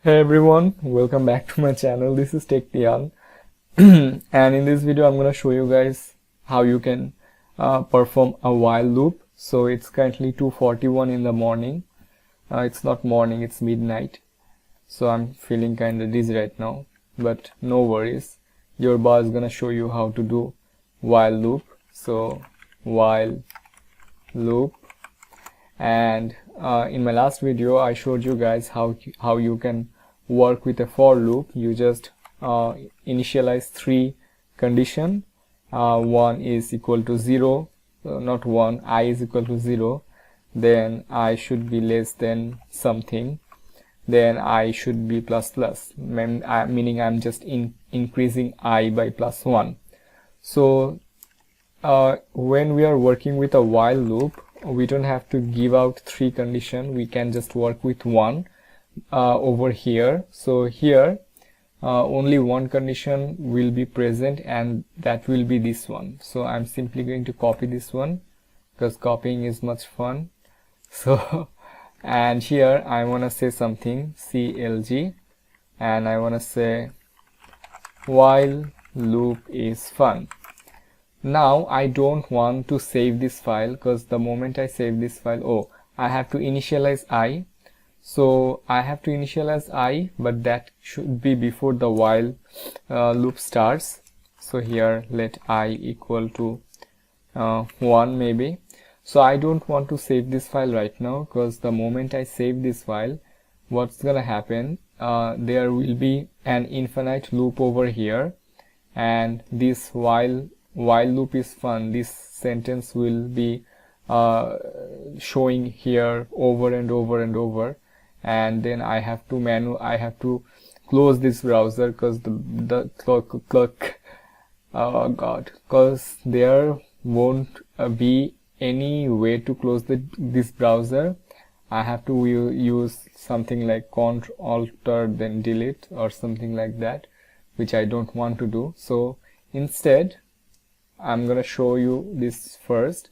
Hey everyone, welcome back to my channel. This is Tian. And in this video I'm gonna show you guys how you can perform a while loop. So it's currently 2:41 in the morning. It's not morning, it's midnight. So I'm feeling kinda dizzy right now, but no worries. Your boss is gonna show you how to do while loop. So while loop. And in my last video I showed you guys how you can work with a for loop. You just initialize three condition. One is equal to 0, not 1, I is equal to 0, then I should be less than something, then I should be plus plus, meaning I'm just increasing I by plus 1. So when we are working with a while loop, we don't have to give out three conditions. We can just work with one over here. So here only one condition will be present, and that will be this one. So I'm simply going to copy this one because copying is much fun. So and here I want to say something CLG, and I want to say while loop is fun. Now I don't want to save this file because the moment I save this file, I have to initialize I. So I have to initialize I, but that should be before the while loop starts. So here let I equal to 1 maybe. So I don't want to save this file right now because the moment I save this file, what's gonna happen, there will be an infinite loop over here, and this while loop is fun, this sentence will be showing here over and over and over, and then I have to close this browser because because there won't be any way to close this browser. I have to use something like Ctrl Alt then delete or something like that, which I don't want to do. So instead I'm gonna show you this first.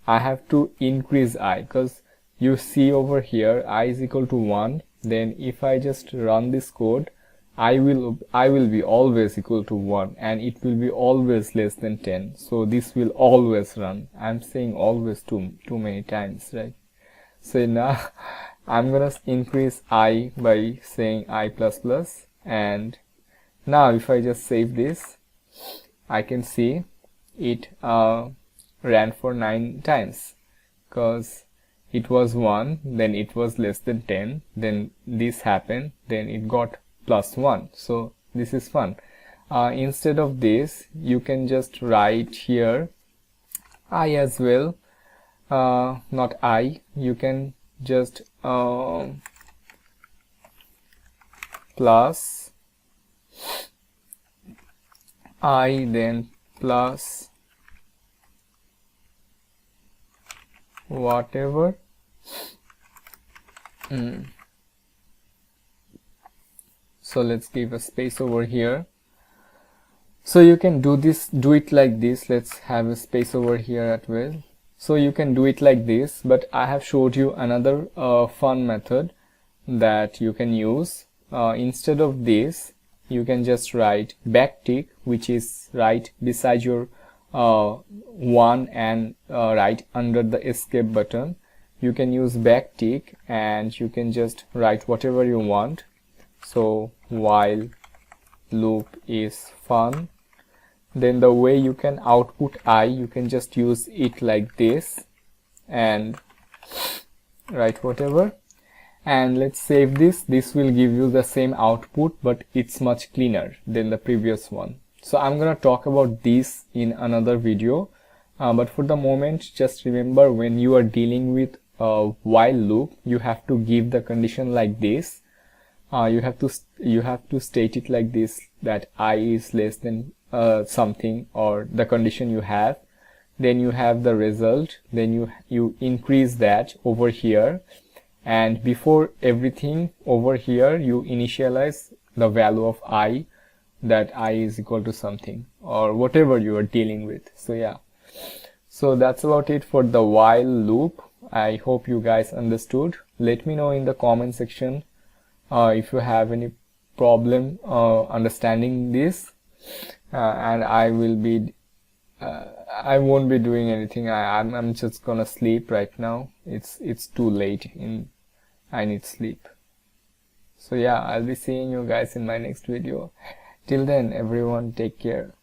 I have to increase I because you see over here I is equal to 1. Then if I just run this code, I will be always equal to 1, and it will be always less than 10. So this will always run. I'm saying always too many times, right? So now I'm gonna increase I by saying I plus plus, and now if I just save this, I can see it ran for 9 times because it was 1, then it was less than 10, then this happened, then it got plus 1. So this is fun. Instead of this, you can just write here I as well, not I. You can just plus I, then plus whatever. So let's give a space over here. So you can do it like this. Let's have a space over here as well. So you can do it like this, but I have showed you another fun method that you can use. Instead of this, you can just write backtick, which is right beside your 1 and right under the escape button. You can use backtick and you can just write whatever you want. So while loop is fun. Then the way you can output I, you can just use it like this and write whatever. And let's save this. This will give you the same output, but it's much cleaner than the previous one. So I'm gonna talk about this in another video, but for the moment, just remember, when you are dealing with a while loop, you have to give the condition like this. You have to state it like this, that I is less than something, or the condition you have. Then you have the result. Then you increase that over here, and before everything over here, you initialize the value of I, that I is equal to something or whatever you are dealing with. So yeah, so that's about it for the while loop. I hope you guys understood. Let me know in the comment section if you have any problem understanding this, and I won't be doing anything. I'm just gonna sleep right now. It's too late, I need sleep. So yeah, I'll be seeing you guys in my next video. Till then, everyone, take care.